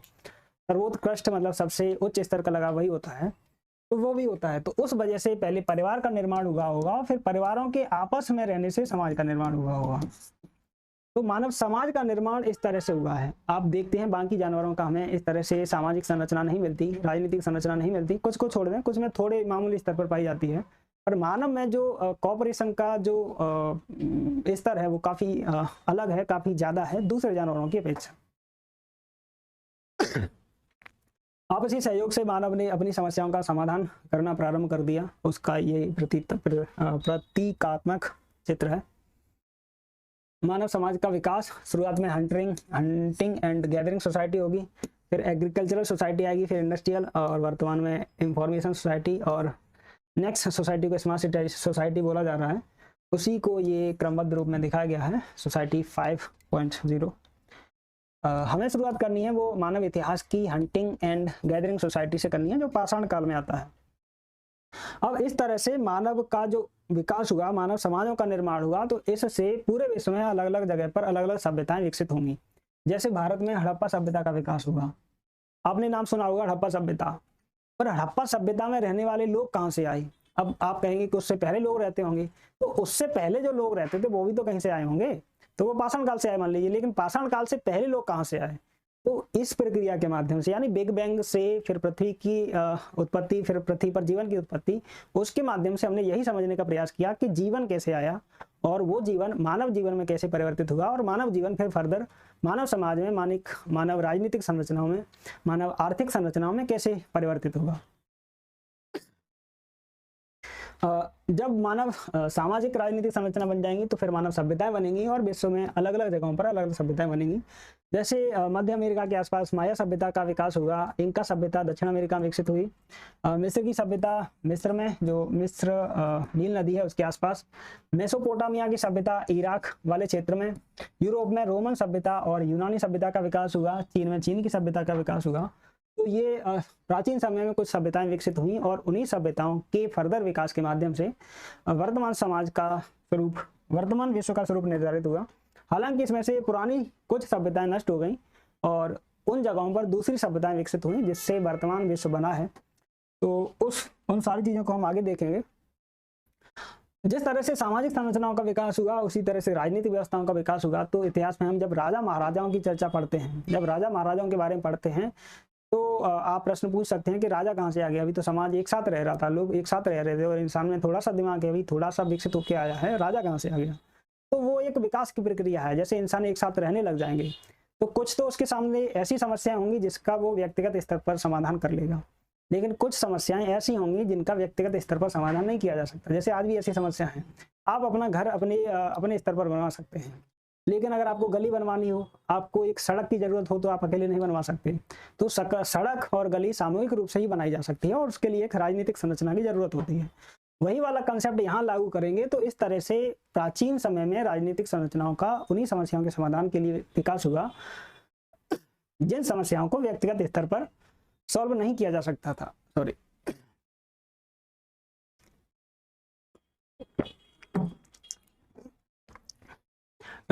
सर्वोत्कृष्ट, मतलब सबसे उच्च स्तर का लगाव वही होता है, तो वो भी होता है। तो उस वजह से पहले परिवार का निर्माण हुआ होगा, फिर परिवारों के आपस में रहने से समाज का निर्माण हुआ होगा। तो मानव समाज का निर्माण इस तरह से हुआ है। आप देखते हैं बाकी जानवरों का हमें इस तरह से सामाजिक संरचना नहीं मिलती, राजनीतिक संरचना नहीं मिलती, कुछ को छोड़ दें, कुछ में थोड़े मामूली स्तर पर पाई जाती है, पर मानव में जो कॉपरेशन का जो स्तर है वो काफी अलग है, काफी ज्यादा है दूसरे जानवरों की अपेक्षा। आपसी सहयोग से मानव ने अपनी समस्याओं का समाधान करना प्रारंभ कर दिया, उसका ये प्रतीकात्मक चित्र है। मानव समाज का विकास शुरुआत में हंटिंग एंड गैदरिंग सोसाइटी होगी, फिर एग्रीकल्चरल सोसाइटी आएगी, फिर इंडस्ट्रियल, और वर्तमान में इंफॉर्मेशन सोसाइटी, और नेक्स्ट सोसाइटी को स्मार्ट सोसाइटी बोला जा रहा है। उसी को ये क्रमबद्ध रूप में दिखाया गया है, सोसाइटी 5 1.0। हमें शुरुआत करनी है वो मानव इतिहास की हंटिंग एंड गैदरिंग सोसाइटी से करनी है, जो पाषाण काल में आता है। अब इस तरह से मानव का जो विकास हुआ, मानव समाजों का निर्माण हुआ, तो इससे पूरे विश्व में अलग अलग जगह पर अलग अलग सभ्यताएं विकसित होंगी। जैसे भारत में हड़प्पा सभ्यता का विकास हुआ, आपने नाम सुना होगा हड़प्पा सभ्यता। पर हड़प्पा सभ्यता में रहने वाले लोग कहाँ से आए? अब आप कहेंगे कि उससे पहले लोग रहते होंगे, तो उससे पहले जो लोग रहते थे वो भी तो कहीं से आए होंगे, तो वो पाषाण काल से आए मान लीजिए। लेकिन पाषाण काल से पहले लोग कहाँ से आए? तो इस प्रक्रिया के माध्यम से, यानी बिग बैंग से फिर पृथ्वी की उत्पत्ति, फिर पृथ्वी पर जीवन की उत्पत्ति, उसके माध्यम से हमने यही समझने का प्रयास किया कि जीवन कैसे आया और वो जीवन मानव जीवन में कैसे परिवर्तित हुआ, और मानव जीवन फिर फर्दर मानव समाज में, मानव राजनीतिक संरचनाओं में, मानव आर्थिक संरचनाओं में कैसे परिवर्तित होगा। जब मानव सामाजिक राजनीतिक संरचना बन जाएंगी तो फिर मानव सभ्यताएं बनेंगी और विश्व में अलग अलग जगहों पर अलग अलग सभ्यताएं बनेंगी। जैसे मध्य अमेरिका के आसपास माया सभ्यता का विकास हुआ, इंका सभ्यता दक्षिण अमेरिका में विकसित हुई, मिस्र की सभ्यता, मिस्र में जो मिस्र नील नदी है उसके आसपास, मेसोपोटामिया की सभ्यता इराक वाले क्षेत्र में, यूरोप में रोमन सभ्यता और यूनानी सभ्यता का विकास हुआ, चीन में चीन की सभ्यता का विकास हुआ। तो ये प्राचीन समय में कुछ सभ्यताएं विकसित हुई और उन्हीं सभ्यताओं के फर्दर विकास के माध्यम से वर्तमान समाज का स्वरूप, वर्तमान विश्व का स्वरूप निर्धारित हुआ। हालांकि इसमें से पुरानी कुछ सभ्यताएं नष्ट हो गई और उन जगहों पर दूसरी सभ्यताएं विकसित हुई जिससे वर्तमान विश्व बना है। तो उन सारी चीजों को हम आगे देखेंगे। जिस तरह से सामाजिक संरचनाओं का विकास हुआ उसी तरह से राजनीतिक व्यवस्थाओं का विकास हुआ। तो इतिहास में हम जब राजा महाराजाओं की चर्चा पढ़ते हैं, जब राजा महाराजाओं के बारे में पढ़ते हैं, तो आप प्रश्न पूछ सकते हैं कि राजा कहाँ से आ गया? अभी तो समाज एक साथ रह रहा था, लोग एक साथ रह रहे थे और इंसान में थोड़ा सा दिमाग है, अभी थोड़ा सा विकसित होकर आया है, राजा कहाँ से आ गया? तो वो एक विकास की प्रक्रिया है। जैसे इंसान एक साथ रहने लग जाएंगे तो कुछ तो उसके सामने ऐसी समस्याएं होंगी जिसका वो व्यक्तिगत स्तर पर समाधान कर लेगा, लेकिन कुछ समस्याएं ऐसी होंगी जिनका व्यक्तिगत स्तर पर समाधान नहीं किया जा सकता। जैसे आज भी ऐसी समस्या है, आप अपना घर अपने स्तर पर बनवा सकते हैं, लेकिन अगर आपको गली बनवानी हो, आपको एक सड़क की जरूरत हो, तो आप अकेले नहीं बनवा सकते। तो सड़क और गली सामूहिक रूप से ही बनाई जा सकती है और उसके लिए एक राजनीतिक संरचना की जरूरत होती है। वही वाला कंसेप्ट यहाँ लागू करेंगे तो इस तरह से प्राचीन समय में राजनीतिक संरचनाओं का उन्हीं समस्याओं के समाधान के लिए विकास हुआ जिन समस्याओं को व्यक्तिगत स्तर पर सॉल्व नहीं किया जा सकता था। सॉरी,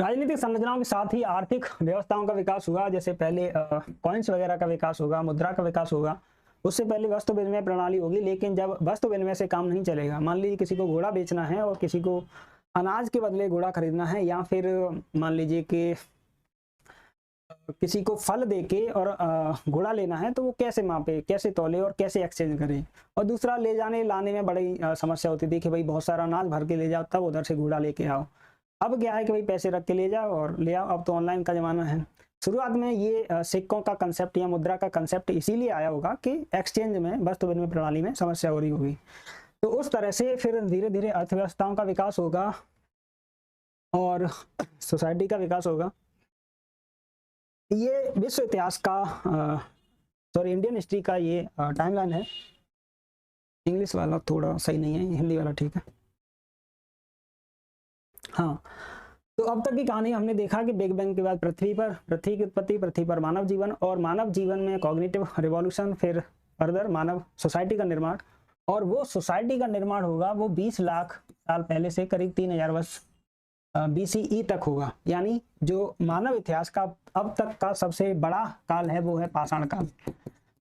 राजनीतिक संरचनाओं के साथ ही आर्थिक व्यवस्थाओं का विकास हुआ। जैसे पहले कॉइन्स वगैरह का विकास होगा, मुद्रा का विकास होगा। उससे पहले वस्तु विनिमय प्रणाली होगी, लेकिन जब वस्तु विनिमय से काम नहीं चलेगा, मान लीजिए किसी को घोड़ा बेचना है और किसी को अनाज के बदले घोड़ा खरीदना है, या फिर मान लीजिए कि किसी को फल देके और घोड़ा लेना है, तो वो कैसे मापे, कैसे तौले और कैसे एक्सचेंज करे। और दूसरा, ले जाने लाने में बड़ी समस्या होती थी कि भाई बहुत सारा अनाज भर के ले जाओ तब उधर से घोड़ा लेके आओ। अब क्या है कि भाई पैसे रख के ले जाओ और ले आओ, अब तो ऑनलाइन का जमाना है। शुरुआत में ये सिक्कों का कंसेप्ट या मुद्रा का कंसेप्ट इसीलिए आया होगा कि एक्सचेंज में, वस्तु विनिमय प्रणाली में समस्या हो रही होगी। तो उस तरह से फिर धीरे धीरे अर्थव्यवस्थाओं का विकास होगा और सोसाइटी का विकास होगा। ये विश्व इतिहास का सॉरी इंडियन हिस्ट्री का ये टाइमलाइन है। इंग्लिश वाला थोड़ा सही नहीं है, हिंदी वाला ठीक है। हाँ, तो अब तक की कहानी हमने देखा कि बिग बैंग के बाद पृथ्वी की उत्पत्ति, पृथ्वी पर मानव जीवन, और मानव जीवन में कॉग्निटिव रिवॉल्यूशन, फिर फर्दर मानव सोसाइटी का निर्माण। और वो सोसाइटी का निर्माण होगा वो 20 लाख साल पहले से करीब 3000 वर्ष BCE तक होगा। यानी जो मानव इतिहास का अब तक का सबसे बड़ा काल है वो है पाषाण काल।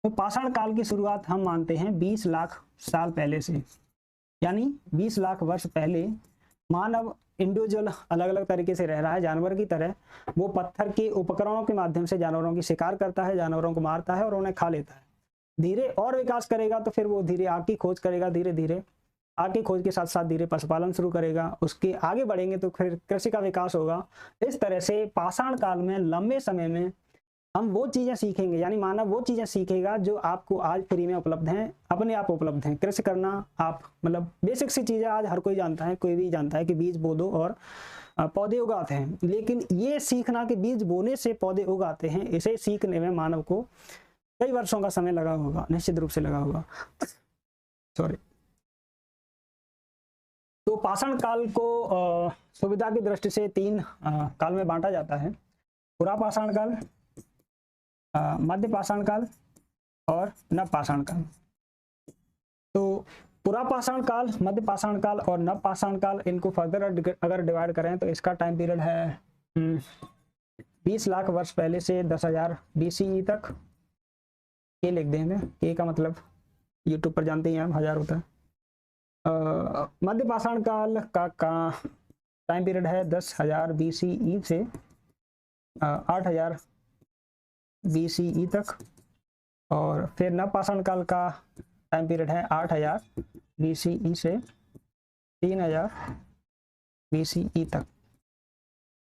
तो पाषाण काल की शुरुआत हम मानते हैं 20 लाख साल पहले से, यानी 20 लाख वर्ष पहले मानव इंडिविजुअल अलग अलग तरीके से रह रहा है, जानवर की तरह। वो पत्थर के उपकरणों के माध्यम से जानवरों की शिकार करता है, जानवरों को मारता है और उन्हें खा लेता है। धीरे और विकास करेगा तो फिर वो धीरे आग की खोज करेगा, धीरे धीरे आग की खोज के साथ साथ धीरे पशुपालन शुरू करेगा। उसके आगे बढ़ेंगे तो फिर कृषि का विकास होगा। इस तरह से पाषाण काल में लंबे समय में हम वो चीजें सीखेंगे, यानी मानव वो चीजें सीखेगा जो आपको आज फ्री में उपलब्ध हैं, अपने आप उपलब्ध हैं। कृषि करना, आप मतलब बेसिक सी चीजें आज हर कोई जानता है, कोई भी जानता है कि बीज बो दो और पौधे उगाते हैं। लेकिन ये सीखना कि बीज बोने से पौधे उगाते हैं, इसे सीखने में मानव को कई वर्षों का समय लगा होगा, निश्चित रूप से लगा होगा। सॉरी। तो पाषाण काल को सुविधा की दृष्टि से 3 काल में बांटा जाता है। पुरा पाषाण काल, मध्य पाषाण काल और नव पाषाण काल। तो पुरा पाषाण काल, मध्य पाषाण काल और नव पाषाण काल, इनको फर्दर अगर डिवाइड करें तो इसका टाइम पीरियड है 20 लाख वर्ष पहले से 10,000 BCE तक। ये लिख देंगे, के का मतलब यूट्यूब पर जानते हैं आप 1000 होता है। मध्य पाषाण काल का टाइम पीरियड है 10,000 BCE से 8,000 BCE तक। और फिर नव पाषाण काल का टाइम पीरियड है 8,000 BCE से 3,000 BCE तक।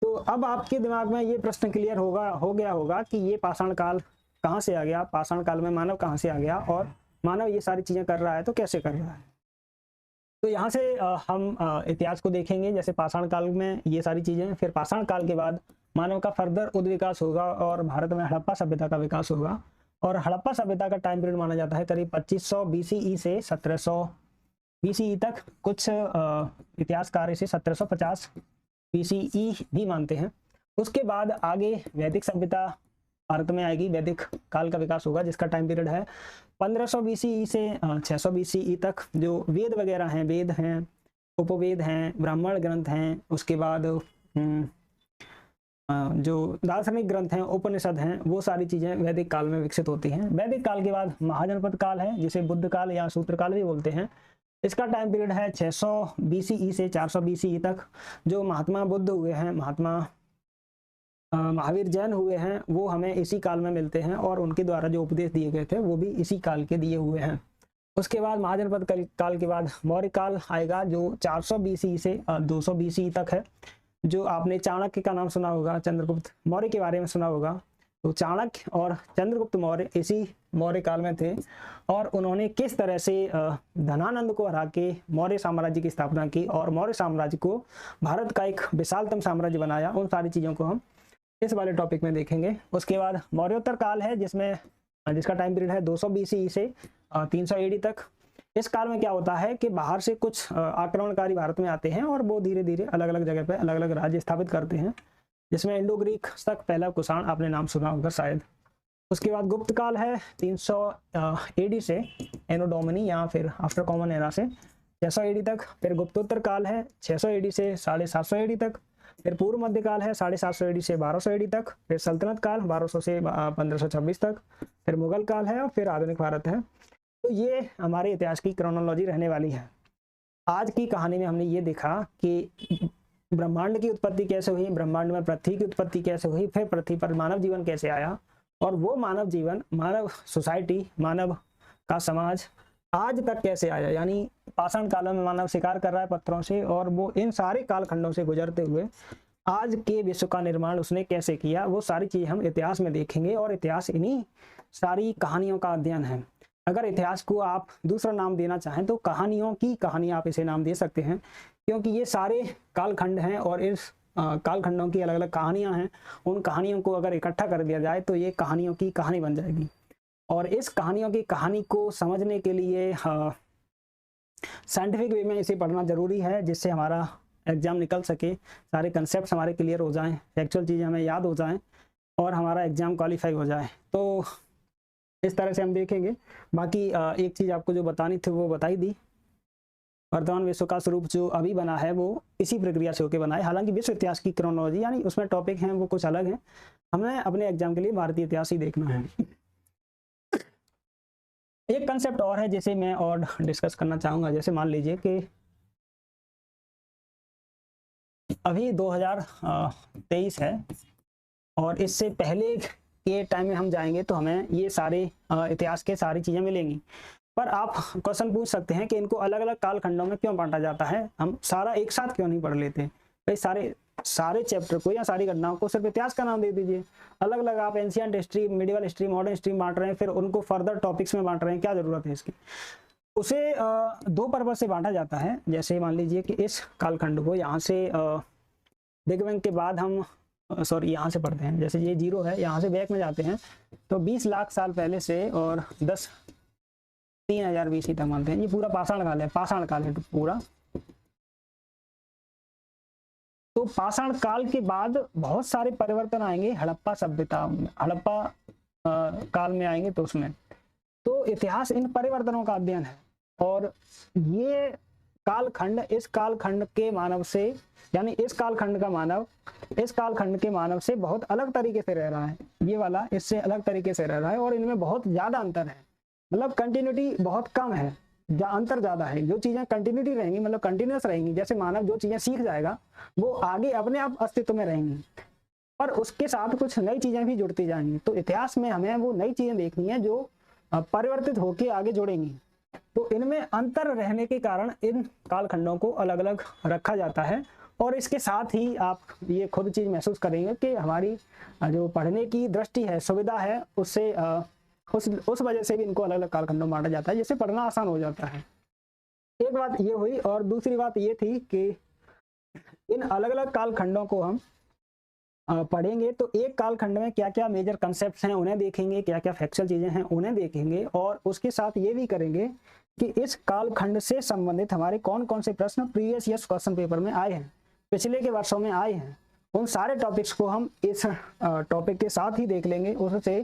तो अब आपके दिमाग में ये प्रश्न क्लियर हो गया होगा कि ये पाषाण काल कहाँ से आ गया, पाषाण काल में मानव कहाँ से आ गया और मानव ये सारी चीजें कर रहा है तो कैसे कर रहा है। तो यहाँ से हम इतिहास को देखेंगे, जैसे पाषाण काल में ये सारी चीजें, फिर पाषाण काल के बाद मानव का फर्दर उद्विकास होगा और भारत में हड़प्पा सभ्यता का विकास होगा। और हड़प्पा सभ्यता का टाइम पीरियड माना जाता है करीब 2500 BCE से 1700 BCE तक। कुछ इतिहासकार इसे 1750 BCE भी मानते हैं। उसके बाद आगे वैदिक सभ्यता भारत में आएगी, वैदिक काल का विकास होगा जिसका टाइम पीरियड है 1500 BCE से 600 BCE तक। जो वेद वगैरह हैं, वेद हैं, उपवेद हैं, ब्राह्मण ग्रंथ हैं, उसके बाद जो दार्शनिक ग्रंथ हैं, उपनिषद हैं, वो सारी चीजें वैदिक काल में विकसित होती हैं। वैदिक काल के बाद महाजनपद काल है जिसे बुद्ध काल या सूत्र काल भी बोलते हैं। इसका टाइम पीरियड है 600 BCE से 400 BCE तक। जो महात्मा बुद्ध हुए हैं, महात्मा महावीर जैन हुए हैं, वो हमें इसी काल में मिलते हैं और उनके द्वारा जो उपदेश दिए गए थे वो भी इसी काल के दिए हुए हैं। उसके बाद महाजनपद काल के बाद मौर्य काल आएगा जो 400 BCE से 200 BCE तक है। जो आपने चाणक्य का नाम सुना होगा, चंद्रगुप्त मौर्य के बारे में सुना होगा। तो चाणक्य और चंद्रगुप्त मौर्य इसी मौर्य काल में थे और उन्होंने किस तरह से धनानंद को हरा के मौर्य साम्राज्य की स्थापना की और मौर्य साम्राज्य को भारत का एक विशालतम साम्राज्य बनाया, उन सारी चीज़ों को हम इस वाले टॉपिक में देखेंगे। उसके बाद मौर्योत्तर काल है जिसका टाइम पीरियड है 200 BCE से 300 AD तक। इस काल में क्या होता है कि बाहर से कुछ आक्रमणकारी भारत में आते हैं और वो धीरे धीरे अलग अलग जगह पे अलग अलग राज्य स्थापित करते हैं, जिसमें इंडो ग्रीक तक पहला कुषाण आपने नाम सुना होगा शायद। उसके बाद गुप्त काल है 300 AD से एनो डोमिनी या फिर आफ्टर कॉमन एरा से 600 AD तक। फिर गुप्तोत्तर काल है 600 AD से 750 AD तक। फिर पूर्व मध्य काल है 750 AD से 1200 AD तक। फिर सल्तनत काल 1200 से 1526 तक। फिर मुगल काल है और फिर आधुनिक भारत है। तो ये हमारे इतिहास की क्रोनोलॉजी रहने वाली है। आज की कहानी में हमने ये देखा कि ब्रह्मांड की उत्पत्ति कैसे हुई, ब्रह्मांड में पृथ्वी की उत्पत्ति कैसे हुई, फिर पृथ्वी पर मानव जीवन कैसे आया और वो मानव जीवन, मानव सोसाइटी, मानव का समाज आज तक कैसे आया। यानी पाषाण काल में मानव शिकार कर रहा है पत्थरों से और वो इन सारे कालखंडों से गुजरते हुए आज के विश्व का निर्माण उसने कैसे किया, वो सारी चीज हम इतिहास में देखेंगे। और इतिहास इन्हीं सारी कहानियों का अध्ययन है। अगर इतिहास को आप दूसरा नाम देना चाहें तो कहानियों की कहानी आप इसे नाम दे सकते हैं, क्योंकि ये सारे कालखंड हैं और इस कालखंडों की अलग अलग कहानियां हैं। उन कहानियों को अगर इकट्ठा कर दिया जाए तो ये कहानियों की कहानी बन जाएगी। और इस कहानियों की कहानी को समझने के लिए साइंटिफिक वे में इसे पढ़ना जरूरी है, जिससे हमारा एग्जाम निकल सके, सारे कंसेप्ट हमारे क्लियर हो जाएं, फैक्चुअल चीज़ें हमें याद हो जाएं और हमारा एग्जाम क्वालिफाई हो जाए। तो इस तरह से हम देखेंगे। बाकी एक चीज़ आपको जो बतानी थी वो बताई दी। वर्तमान विश्व का स्वरूप जो अभी बना है वो इसी प्रक्रिया से होकर बना है। हालांकि विश्व इतिहास की क्रोनोलॉजी यानी उसमें टॉपिक हैं वो कुछ अलग हैं, हमें अपने एग्जाम के लिए भारतीय इतिहास ही देखना है। एक कंसेप्ट और है जिसे मैं और डिस्कस करना चाहूँगा। जैसे मान लीजिए कि अभी 2023 है और इससे पहले के टाइम में हम जाएंगे तो हमें ये सारे इतिहास के सारी चीज़ें मिलेंगी। पर आप क्वेश्चन पूछ सकते हैं कि इनको अलग अलग कालखंडों में क्यों बांटा जाता है, हम सारा एक साथ क्यों नहीं पढ़ लेते। भाई सारे चैप्टर को या सारी घटनाओं को सिर्फ इतिहास का नाम दे दीजिए। अलग अलग आप ancient history, medieval history, modern history बांट रहे हैं, फिर उनको फर्दर टॉपिक्स में बांट रहे हैं, क्या जरूरत है इसकी। उसे दो पर्पज से बांटा जाता है। जैसे मान लीजिए कि इस कालखंड को यहाँ से बिग बैंग के बाद हम यहाँ से पढ़ते हैं। जैसे ये 0 है, यहाँ से बैक में जाते हैं तो 20 लाख साल पहले से और 3000 BC तक मानते हैं। ये पूरा पाषाण काल है, पाषाण काल है पूरा। तो तो पाषाण काल के बाद बहुत सारे परिवर्तन आएंगे हड़प्पा सभ्यता में, हड़प्पा काल में आएंगे। तो उसमें तो इतिहास इन परिवर्तनों का अध्ययन है। और ये कालखंड, इस कालखंड के मानव से, यानी इस कालखंड का मानव इस कालखंड के मानव से बहुत अलग तरीके से रह रहा है। ये वाला इससे अलग तरीके से रह रहा है और इनमें बहुत ज्यादा अंतर है, मतलब कंटिन्यूटी बहुत कम है, अंतर ज्यादा है। जो चीजें कंटिन्यूटी रहेंगी, मतलब कंटिन्यूस रहेंगी, जैसे मानव जो चीजें सीख जाएगा वो आगे अपने आप अस्तित्व में रहेंगी, और उसके साथ कुछ नई चीजें भी जुड़ती जाएंगी। तो इतिहास में हमें वो नई चीजें देखनी है जो परिवर्तित होकर आगे जुड़ेंगी। तो इनमें अंतर रहने के कारण इन कालखंडों को अलग अलग रखा जाता है। और इसके साथ ही आप ये खुद चीज महसूस करेंगे कि हमारी जो पढ़ने की दृष्टि है, सुविधा है, उससे उस वजह से भी इनको अलग अलग कालखंडों में बांटा जाता है, जिससे पढ़ना आसान हो जाता है। एक बात ये हुई। और दूसरी बात ये थी कि इन अलग अलग कालखंडों को हम पढ़ेंगे तो एक कालखंड में क्या क्या मेजर कंसेप्ट्स हैं उन्हें देखेंगे, क्या क्या फैक्चुअल चीजें हैं उन्हें देखेंगे, और उसके साथ ये भी करेंगे कि इस कालखंड से संबंधित हमारे कौन कौन से प्रश्न प्रीवियस ईयर्स क्वेश्चन पेपर में आए हैं, पिछले के वर्षों में आए हैं। उन सारे टॉपिक्स को हम इस टॉपिक के साथ ही देख लेंगे। उससे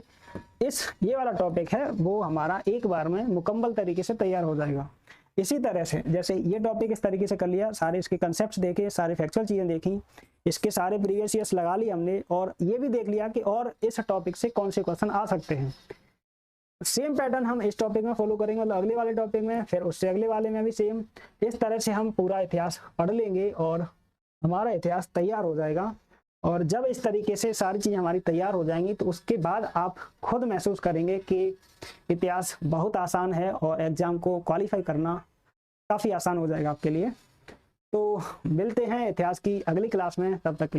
ये वाला टॉपिक है वो हमारा एक बार में मुकम्मल तरीके से तैयार हो जाएगा। इसी तरह से जैसे ये टॉपिक इस तरीके से कर लिया, सारे इसके कंसेप्ट्स देखे, सारे फैक्चुअल चीजें देखी, इसके सारे प्रीवियस ईयर्स लगा लिए हमने, और ये भी देख लिया कि और इस टॉपिक से कौन से क्वेश्चन आ सकते हैं। सेम पैटर्न हम इस टॉपिक में फॉलो करेंगे, मतलब अगले वाले टॉपिक में, फिर उससे अगले वाले में भी सेम। इस तरह से हम पूरा इतिहास पढ़ लेंगे और हमारा इतिहास तैयार हो जाएगा। और जब इस तरीके से सारी चीज़ें हमारी तैयार हो जाएंगी तो उसके बाद आप खुद महसूस करेंगे कि इतिहास बहुत आसान है और एग्ज़ाम को क्वालिफाई करना काफ़ी आसान हो जाएगा आपके लिए। तो मिलते हैं इतिहास की अगली क्लास में, तब तक